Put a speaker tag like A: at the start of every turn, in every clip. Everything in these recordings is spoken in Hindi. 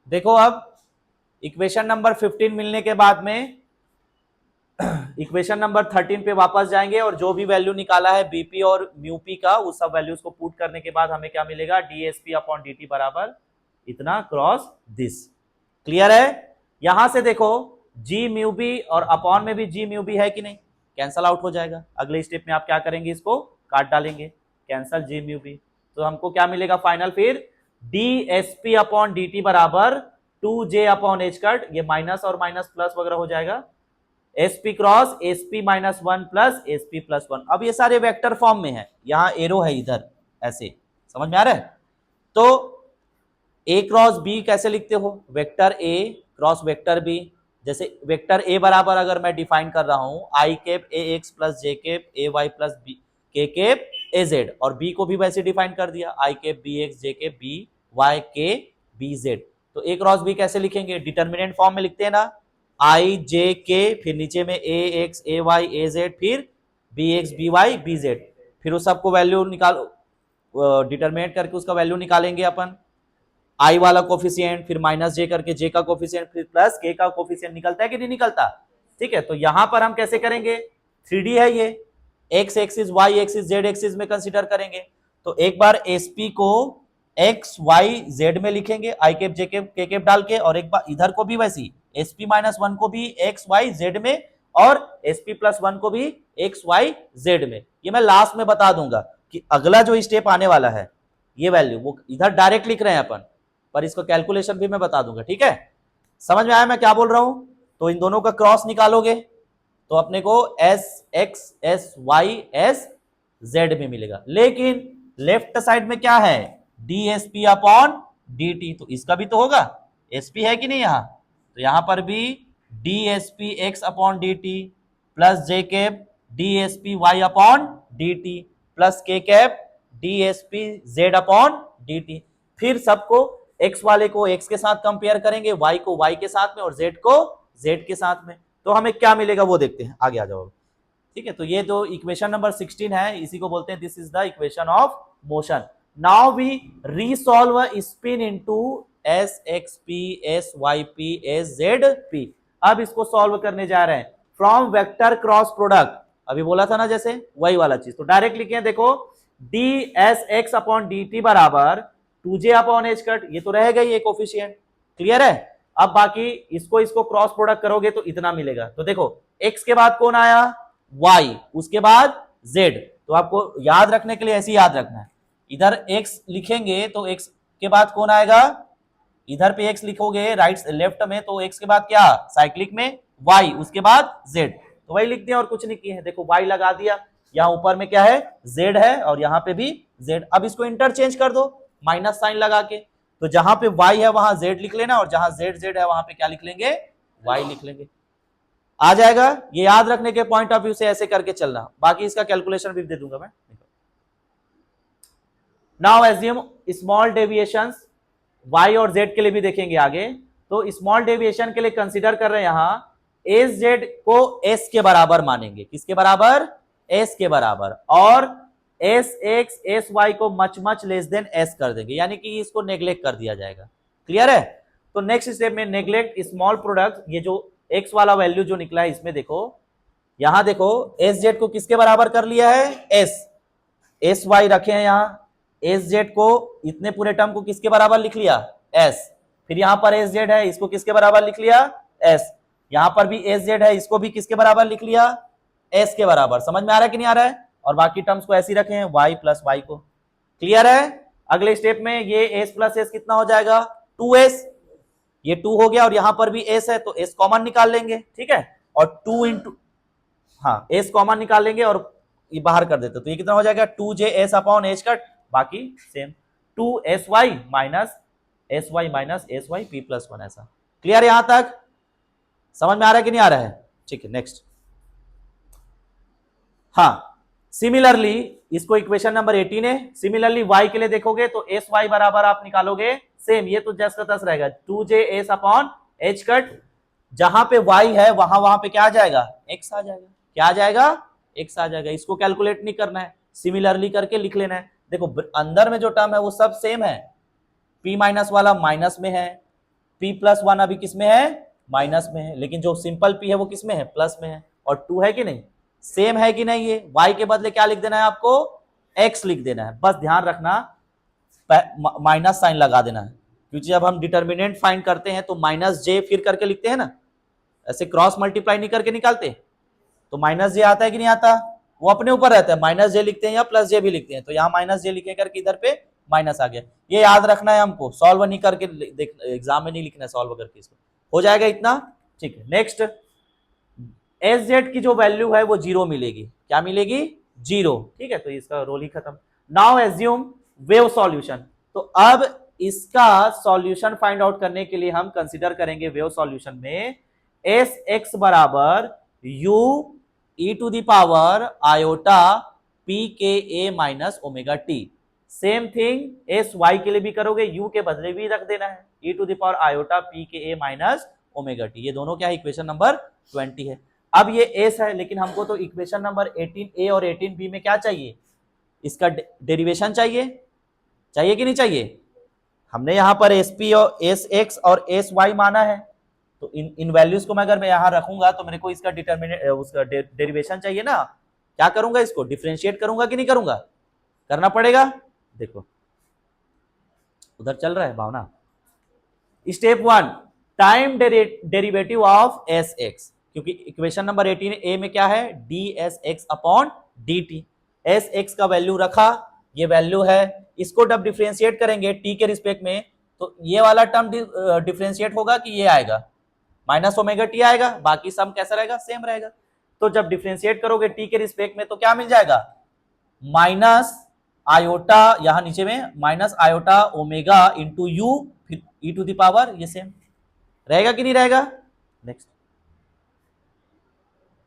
A: देखो अब इक्वेशन नंबर 15 मिलने के बाद में इक्वेशन नंबर 13 पे वापस जाएंगे और जो भी वैल्यू निकाला है बीपी और म्यूपी का उस सब वैल्यूज को पुट करने के बाद हमें क्या मिलेगा, डीएसपी अपॉन डीटी बराबर इतना क्रॉस दिस। क्लियर है? यहां से देखो जी म्यू बी और अपॉन में भी जी म्यू बी है कि नहीं, कैंसल आउट हो जाएगा। अगले स्टेप में आप क्या करेंगे, इसको काट डालेंगे, कैंसल जी म्यू बी, तो हमको क्या मिलेगा फाइनल, फिर डीएसपी अपॉन डीटी बराबर 2j अपॉन एच कट, ये माइनस और माइनस प्लस वगैरह हो जाएगा, SP cross SP minus one plus SP plus one. अब ये सारे वेक्टर फॉर्म में है, यहां एरो है इधर, ऐसे समझ में आ रहा है। तो ए क्रॉस बी कैसे लिखते हो, vector A cross vector B. जैसे वेक्टर ए बराबर अगर मैं डिफाइन कर रहा हूं I cap A X plus J cap A Y plus B K cap A Z, और बी को भी वैसे डिफाइन कर दिया I cap B X J cap B Y K B Z. तो ए क्रॉस बी कैसे लिखेंगे, डिटर्मिनेंट फॉर्म में लिखते हैं ना, आई जे के, फिर नीचे में a x a y a z, फिर b x b y b z, फिर उस सबको वैल्यू निकालो, डिटर्मिनेट करके उसका वैल्यू निकालेंगे अपन, आई वाला कोफिशिएंट, फिर माइनस जे करके जे का कोफिशिएंट, फिर प्लस के का कोफिशिएंट, निकलता है कि नहीं निकलता। ठीक है, तो यहां पर हम कैसे करेंगे, 3D है ये, x axis y axis z axis में कंसीडर करेंगे। तो एक बार एसपी को एक्स वाई जेड में लिखेंगे i cap j cap k cap डाल के, और एक बार इधर को भी वैसी एसपी माइनस वन को भी एक्स वाई जेड में, और एसपी प्लस वन को भी एक्स वाई जेड में। ये मैं लास्ट में बता दूंगा कि अगला जो स्टेप आने वाला है ये वैल्यू वो इधर डायरेक्ट लिख रहे हैं अपन, पर इसको कैलकुलेशन भी मैं बता दूंगा। ठीक है, समझ में आया मैं क्या बोल रहा हूं। तो इन दोनों का क्रॉस निकालोगे तो अपने को s x s y s z में मिलेगा, लेकिन लेफ्ट साइड में क्या है, डीएसपी अपॉन डीटी, तो इसका भी तो होगा, एसपी है कि नहीं यहां, तो यहां पर भी DSP X upon DT plus J cap DSP Y upon DT plus K cap DSP Z upon DT. फिर सबको x वाले को x के साथ कंपेयर करेंगे, y को y के साथ में, और z को z के साथ में, तो हमें क्या मिलेगा वो देखते हैं, आगे आ जाओ। ठीक है, तो ये जो इक्वेशन नंबर 16 है इसी को बोलते हैं this is the equation of motion. Now we resolve spin into S X P S Y P S Z P. अब इसको सॉल्व करने जा रहे हैं फ्रॉम वेक्टर क्रॉस प्रोडक्ट, अभी बोला था ना जैसे वही वाला चीज, तो डायरेक्ट लिखे, देखो D S x upon D t बराबर 2j अपॉन एच कट, ये तो रहेगा ही कोफिशिएंट। क्लियर है? अब बाकी इसको क्रॉस प्रोडक्ट करोगे तो इतना मिलेगा। तो देखो x के बाद कौन आया, y, उसके बाद z, तो आपको याद रखने के लिए ऐसे याद रखना है, इधर x लिखेंगे तो x के बाद कौन आएगा, इधर पे x लिखोगे राइट लेफ्ट में तो x के बाद क्या, साइक्लिक में y, उसके बाद z, तो वही लिख दिया और कुछ नहीं किए हैं। देखो y लगा दिया, यहाँ ऊपर में क्या है z है और यहाँ पे भी z। अब इसको इंटरचेंज कर दो माइनस साइन लगा के, तो जहां पे y है वहां z लिख लेना, और जहां z z है वहां पे क्या लिख लेंगे, y लिख लेंगे, आ जाएगा। ये याद रखने के पॉइंट ऑफ व्यू से ऐसे करके चलना, बाकी इसका कैलकुलेशन भी दे दूंगा मैं। Now assume small deviations, y और z के लिए भी देखेंगे आगे, तो स्मॉल डेविएशन के लिए कंसीडर कर रहे हैं यहां एस जेड को s के बराबर मानेंगे, किसके बराबर, s के बराबर, और एस एक्स एस वाई को मच लेस देन एस कर देंगे, यानी कि इसको नेग्लेक्ट कर दिया जाएगा। क्लियर है? तो नेक्स्ट स्टेप में नेग्लेक्ट स्मॉल प्रोडक्ट, ये जो एक्स वाला वैल्यू जो निकला है इसमें देखो, यहां देखो एस जेड को किसके बराबर कर लिया है, एस वाई रखे हैं यहां, एस जेड को इतने पूरे टर्म को किसके बराबर लिख लिया, एस, फिर यहां पर एस जेड है इसको किसके बराबर लिख लिया, एस, यहां पर भी एस जेड है इसको भी किसके बराबर लिख लिया, एस के बराबर। समझ में आ रहा है कि नहीं आ रहा है? और बाकी टर्म्स को ऐसे ही रखे हैं y प्लस वाई को। क्लियर है? अगले स्टेप में ये s प्लस एस कितना हो जाएगा, 2s, ये 2 हो गया और यहां पर भी s है तो s कॉमन निकाल लेंगे। ठीक है, और 2 इंटू, हाँ s कॉमन निकाल लेंगे और ये बाहर कर देते, तो ये कितना हो जाएगा 2js अपॉन एच कट, बाकी same 2sy minus s Y p plus one, ऐसा। क्लियर यहां तक? समझ में आ रहा है कि नहीं आ रहा है? ठीक है, नेक्स्ट। हाँ, सिमिलरली इसको इक्वेशन नंबर 18 है, सिमिलरली y के लिए देखोगे तो एस वाई बराबर आप निकालोगे सेम, ये तो जस का तस रहेगा 2js अपॉन एच कट, जहां पे y है वहां पे क्या आ जाएगा, x आ जाएगा, क्या आ जाएगा, x आ जाएगा। इसको कैलकुलेट नहीं करना है, सिमिलरली करके लिख लेना है। देखो अंदर में जो टर्म है वो सब सेम है, p माइनस वाला माइनस में है, p प्लस वन अभी किस में है, माइनस में है, लेकिन जो सिंपल p है वो किस में है, प्लस में है, और 2 है कि नहीं, सेम है कि नहीं, ये y के बदले क्या लिख देना है आपको, x लिख देना है, बस ध्यान रखना माइनस साइन लगा देना है, क्योंकि जब हम डिटर्मिनेंट फाइंड करते हैं तो माइनस जे फिर करके लिखते हैं ना, ऐसे क्रॉस मल्टीप्लाई नहीं करके निकालते, तो माइनस जे आता है कि नहीं आता, वो अपने ऊपर रहता है, माइनस जे लिखते हैं या प्लस जे भी लिखते हैं, तो यहाँ माइनस जे लिखे करके इधर पे माइनस आ गया, ये याद रखना है हमको, सॉल्व नहीं करके एग्जाम में नहीं लिखना है सॉल्व करके, इसको हो जाएगा इतना, ठीक है। नेक्स्ट एस जेड की जो वैल्यू है वो 0 मिलेगी, क्या मिलेगी, 0, ठीक है, तो इसका रोल ही खत्म। नाउ एज्यूम वेव सॉल्यूशन, तो अब इसका सॉल्यूशन फाइंड आउट करने के लिए हम कंसीडर करेंगे वेव सॉल्यूशन में एस एक्स बराबर U E to the power iota P के ए minus omega T, same thing S Y के लिए भी करोगे, यू के बदले भी रख देना है E to the power iota P के ए माइनस ओमेगा टी, ये दोनों क्या है, इक्वेशन नंबर 20 है। अब ये एस है, लेकिन हमको तो इक्वेशन नंबर 18 ए और 18 बी में क्या चाहिए, इसका डेरिवेशन चाहिए, चाहिए कि नहीं चाहिए, हमने यहां पर एस पी और एस एक्स और एस वाई माना है, तो इन वैल्यूज को मैं अगर मैं यहां रखूंगा तो मेरे को इसका डिटर्मिनेंट उसका डेरिवेशन चाहिए ना, क्या करूंगा, इसको डिफरेंशिएट करूंगा कि नहीं करूंगा, करना पड़ेगा, देखो उधर चल रहा है Bhavna. Step 1 time derivative of S X, क्योंकि इक्वेशन नंबर 18 ए में क्या है, D S x upon D T, S X का वैल्यू रखा, ये वैल्यू है, इसको जब डिफरेंशिएट करेंगे टी के रिस्पेक्ट में, तो ये वाला टर्म डिफरेंशिएट होगा कि ये आएगा माइनस ओमेगा टी आएगा, बाकी सब कैसा रहेगा, सेम रहेगा, तो जब डिफरेंशिएट करोगे टी के रिस्पेक्ट में तो क्या मिल जाएगा, माइनस आयोटा, यहां नीचे में minus iota omega into you फिर ई टू द पावर, ये सेम रहेगा कि नहीं रहेगा। नेक्स्ट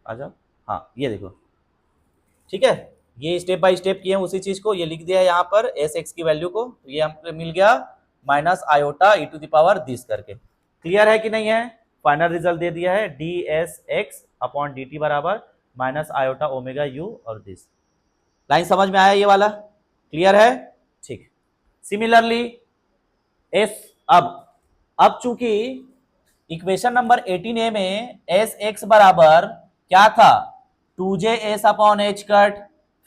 A: आ जाओ, हाँ ये देखो, ठीक है, ये स्टेप बाय स्टेप किए हैं उसी चीज को, ये लिख दिया है यहाँ पर एस एक्स की वैल्यू को, तो ये हमको मिल गया minus iota e to the power this करके, क्लियर है कि नहीं है, फाइनल रिजल्ट दे दिया है D S x upon D t बराबर माइनस आयोटा ओमेगा यू और दिस, लाइन समझ में आया ये वाला, क्लियर है, ठीक। सिमिलरली एस, अब चूंकि इक्वेशन नंबर 18a में एस एक्स बराबर क्या था, two j s upon h cut,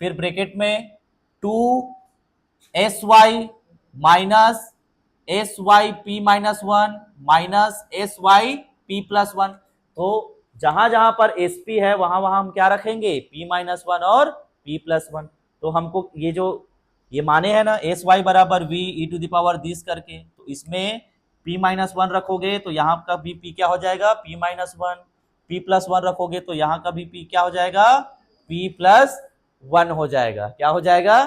A: फिर ब्रैकेट में 2 s y minus s Y p minus one minus s Y p plus one, तो जहां जहां पर एस पी है वहां वहां हम क्या रखेंगे, पी माइनस वन और पी प्लस वन, तो हमको ये जो ये माने हैं ना एस वाई बराबर v e to the power this करके, तो इसमें p माइनस वन रखोगे तो यहाँ का भी p क्या हो जाएगा, p minus one, p plus one रखोगे तो यहाँ का भी p क्या हो जाएगा, p प्लस वन हो जाएगा, क्या हो जाएगा,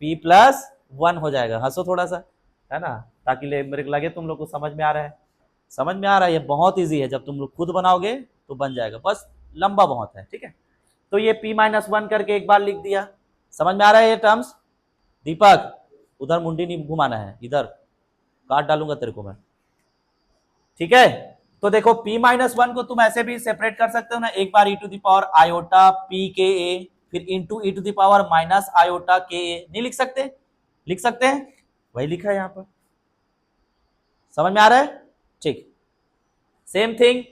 A: p प्लस वन हो जाएगा, हंसो थोड़ा सा, है ना, ताकि मेरे को लगे तुम लोग को समझ में आ रहा है, समझ में आ रहा है, ये बहुत ईजी है, जब तुम लोग खुद बनाओगे तो बन जाएगा, बस लंबा बहुत है, ठीक है, तो ये p माइनस वन करके एक बार लिख दिया, समझ में आ रहा है ये टर्म्स, दीपक उधर मुंडी नहीं घुमाना है, इधर काट डालूंगा तेरे को मैं, ठीक है, तो देखो p माइनस वन को तुम ऐसे भी सेपरेट कर सकते हो ना, एक बार E to the power iota P के ए फिर into E to the power minus iota K A, नहीं लिख सकते, लिख सकते हैं, वही लिखा है यहां पर, समझ में आ रहा है, ठीक। Same thing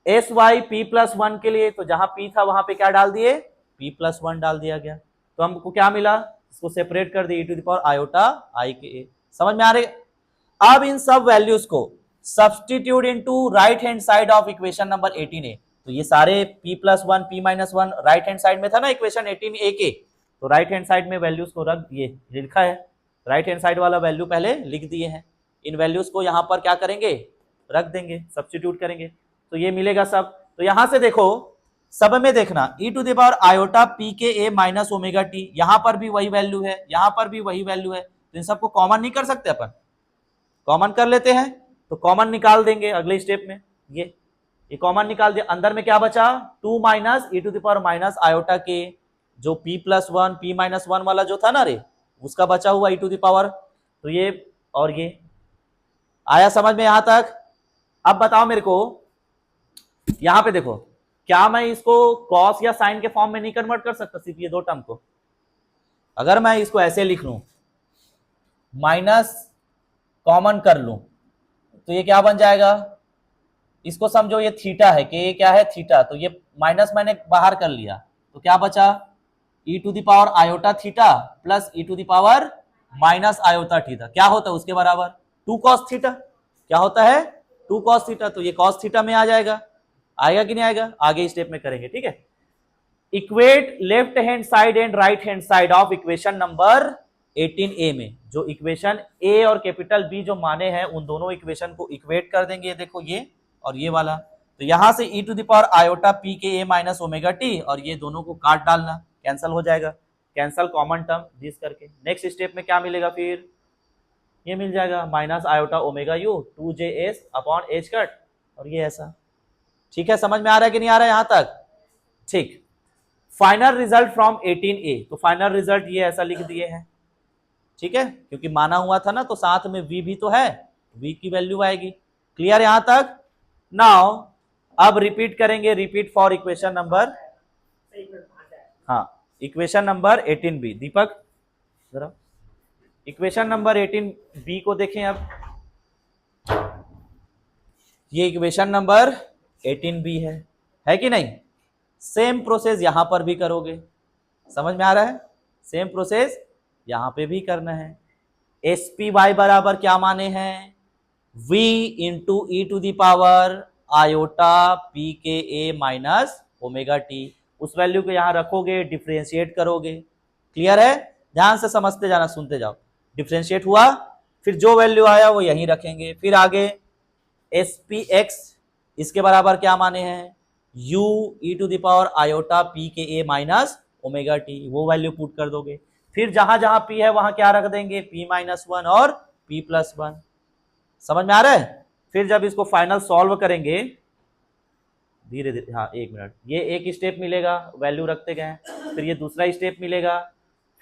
A: S Y p plus one के लिए, तो जहां p था वहां पे क्या डाल दिए, p प्लस वन डाल दिया गया, तो हमको क्या मिला, इसको सेपरेट कर दिए ई टू द पावर आयोटा आई के ए, समझ में आ रही। अब इन सब वैल्यूज को substitute into right hand side of equation number 18a, तो ये सारे p plus one p minus one right hand side में था ना इक्वेशन 18a के, तो राइट हैंड साइड में वैल्यूज को रख, ये लिखा है, राइट हैंड साइड वाला वैल्यू पहले लिख दिए हैं, इन वैल्यूज को यहाँ पर क्या करेंगे, रख देंगे, सब्सटीट्यूट करेंगे, तो ये मिलेगा सब, तो यहां से देखो सब में देखना E to the power iota P के ए माइनस ओमेगा टी, यहां पर भी वही वैल्यू है, यहां पर भी वही वैल्यू है, तो इन सबको कॉमन नहीं कर सकते अपन, कॉमन कर लेते हैं, तो कॉमन निकाल देंगे अगले स्टेप में, ये कॉमन निकाल दिया, अंदर में क्या बचा, 2 minus E to the power minus iota के, जो p plus one p minus one वाला जो था ना रे, उसका बचा हुआ ई टू द पावर, तो ये और ये आया समझ में यहां तक। अब बताओ मेरे को, यहां पे देखो, क्या मैं इसको कॉस या साइन के फॉर्म में नहीं कन्वर्ट कर सकता, सिर्फ ये दो टर्म को, अगर मैं इसको ऐसे लिख लूं, माइनस कॉमन कर लूं, तो ये क्या बन जाएगा, इसको समझो ये थीटा है, कि ये क्या है थीटा, तो ये माइनस मैंने बाहर कर लिया, तो क्या बचा e to the power iota theta plus e to the power minus iota theta, क्या होता है उसके बराबर 2 cos थीटा, क्या होता है 2 cos थीटा, तो ये cos थीटा में आ जाएगा, आएगा कि नहीं आएगा, आगे स्टेप में करेंगे, ठीक है। Equate left hand side and right hand side of equation number 18A में, जो इक्वेशन ए और कैपिटल बी जो माने हैं उन दोनों इक्वेशन को इक्वेट कर देंगे, देखो ये और ये वाला, तो यहां से e to the power iota P के ए माइनस ओमेगा टी, और ये दोनों को काट डालना, कैंसल हो जाएगा, कैंसल कॉमन टर्म दिस करके, नेक्स्ट स्टेप में क्या मिलेगा, फिर ये मिल जाएगा minus iota omega you 2js upon h cut, और ये ऐसा, ठीक है, समझ में आ रहा है कि नहीं आ रहा है यहां तक, ठीक। फाइनल रिजल्ट फ्रॉम 18A, तो फाइनल रिजल्ट ये ऐसा लिख दिए हैं, ठीक है, क्योंकि माना हुआ था ना, तो साथ में v भी तो है, v की वैल्यू आएगी, क्लियर यहां तक। नाउ अब रिपीट करेंगे, रिपीट फॉर इक्वेशन नंबर, हाँ इक्वेशन नंबर 18B, दीपक जरा इक्वेशन नंबर 18B को देखें, अब ये इक्वेशन नंबर 18B है कि नहीं, सेम प्रोसेस यहां पर भी करोगे, समझ में आ रहा है, सेम प्रोसेस यहां पे भी करना है। SPY बराबर क्या माने हैं, V into E to the power iota P के ए माइनस ओमेगा टी, उस वैल्यू को यहां रखोगे, डिफ्रेंशिएट करोगे, क्लियर है, ध्यान से समझते जाना, सुनते जाओ, डिफ्रेंशिएट हुआ, फिर जो वैल्यू आया वो यहीं रखेंगे, फिर आगे SPX इसके बराबर क्या माने हैं, U e to the power iota P के ए माइनस ओमेगा टी, वो वैल्यू पुट कर दोगे, फिर जहां जहां P है वहां क्या रख देंगे, P माइनस 1 और P प्लस 1, समझ में आ रहा है। फिर जब इसको फाइनल सॉल्व करेंगे धीरे धीरे, हाँ एक मिनट, ये एक स्टेप मिलेगा वैल्यू रखते गए, फिर ये दूसरा स्टेप मिलेगा,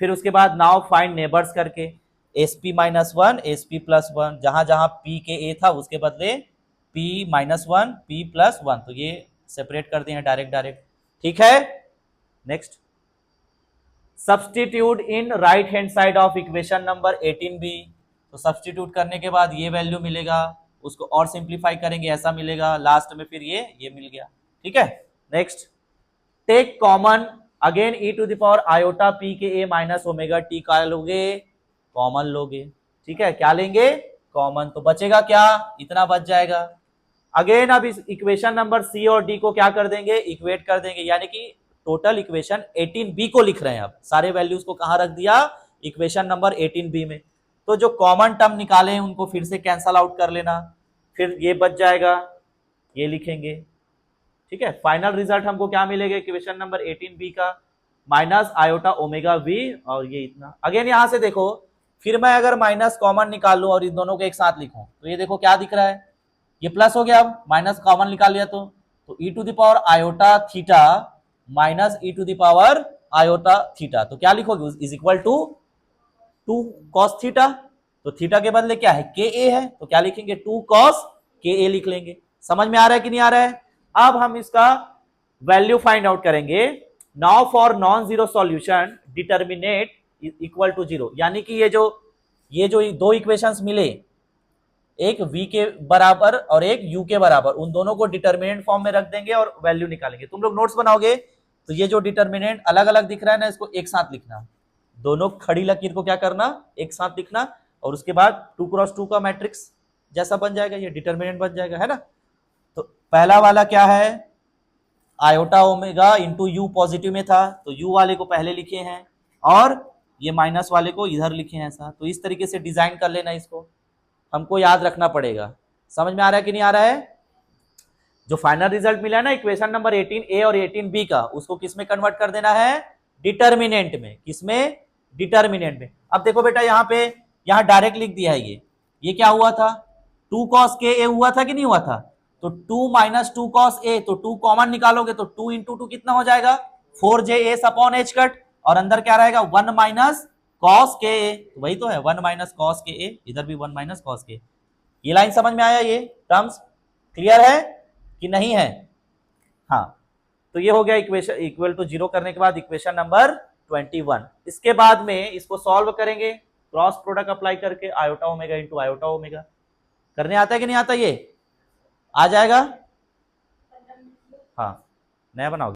A: फिर उसके बाद नाउ फाइंड नेबर्स करके SP माइनस 1 SP प्लस 1, जहां जहां P के A था उसके बदले P माइनस 1 P प्लस 1, तो ये सेपरेट कर दिए हैं डायरेक्ट, ठीक है। Next substitute in right hand side of equation number 18B, तो सब्सटीट्यूट करने के बाद ये वैल्यू मिलेगा, उसको और सिंप्लीफाई करेंगे ऐसा मिलेगा, लास्ट में फिर ये मिल गया, ठीक है। Next take common again e to the power iota P के ए माइनस ओमेगा टी का लोगे, कॉमन लोगे, ठीक है, क्या लेंगे कॉमन, तो बचेगा क्या, इतना बच जाएगा। अगेन अब इस इक्वेशन नंबर सी और डी को क्या कर देंगे, इक्वेट कर देंगे, यानी कि टोटल इक्वेशन 18B को लिख रहे हैं, अब सारे वैल्यूज को कहां रख दिया, इक्वेशन नंबर 18B में, तो जो कॉमन टर्म निकाले हैं उनको फिर से कैंसल आउट कर लेना, फिर ये बच जाएगा, ये लिखेंगे, ठीक है। फाइनल रिजल्ट हमको क्या मिलेगा इक्वेशन नंबर 18B का, माइनस आयोटा ओमेगा वी, और ये इतना, अगेन यहां से देखो, फिर मैं अगर माइनस कॉमन निकाल लूं और इन दोनों को एक साथ लिखूं, तो ये देखो क्या दिख रहा है, ये प्लस हो गया, अब माइनस कॉमन निकाल लिया तो E to the power iota theta minus E to the power iota theta, तो क्या लिखोगे, is equal to 2 cos theta, तो थीटा के बदले क्या है के ए है, तो क्या लिखेंगे 2 cos के ए लिख लेंगे, समझ में आ रहा है कि नहीं आ रहा है। अब हम इसका वैल्यू फाइंड आउट करेंगे। Now for non zero solution determinant equal to 0, यानी कि ये जो दो इक्वेशंस मिले, एक v के बराबर और एक u के बराबर, उन दोनों को डिटर्मिनेंट फॉर्म में रख देंगे और वैल्यू निकालेंगे। तुम लोग नोट्स बनाओगे तो ये जो डिटर्मिनेंट अलग अलग दिख रहा है ना, इसको एक साथ लिखना, दोनों खड़ी लकीर को क्या करना, एक साथ लिखना, और उसके बाद 2 क्रॉस 2 का मैट्रिक्स जैसा बन जाएगा, ये डिटर्मिनेंट बन जाएगा, है ना। तो पहला वाला क्या है, iota omega into you positive में था, तो यू वाले को पहले लिखे हैं और ये माइनस वाले को इधर लिखे हैं ऐसा, तो इस तरीके से डिजाइन कर लेना, इसको हमको याद रखना पड़ेगा। समझ में आ रहा है कि नहीं आ रहा है। जो फाइनल रिजल्ट मिला है ना इक्वेशन नंबर 18A और 18B का, उसको किस में कन्वर्ट कर देना है, डिटर्मिनेंट में। किसमें, डिटर्मिनेंट में। अब देखो बेटा यहाँ पे, यहाँ डायरेक्ट लिख दिया है, ये क्या हुआ था, 2 cos के ए हुआ था कि नहीं हुआ था, तो 2 माइनस 2 cos ए, तो 2 कॉमन निकालोगे तो 2 इंटू 2 कितना हो जाएगा 4js अपॉन एच कट, और अंदर क्या रहेगा 1 माइनस cos के ए, तो वही तो है 1 माइनस cos के ए, इधर भी 1 माइनस cos के। ये लाइन समझ में आया, ये टर्म्स क्लियर है कि नहीं है। हाँ, तो ये हो गया इक्वेशन इक्वल टू 0 करने के बाद इक्वेशन नंबर 21। इसके बाद में इसको सॉल्व करेंगे क्रॉस प्रोडक्ट अप्लाई करके, iota omega into iota omega, करने आता है कि नहीं आता? ये आ जाएगा? हाँ, नया बनाओगे?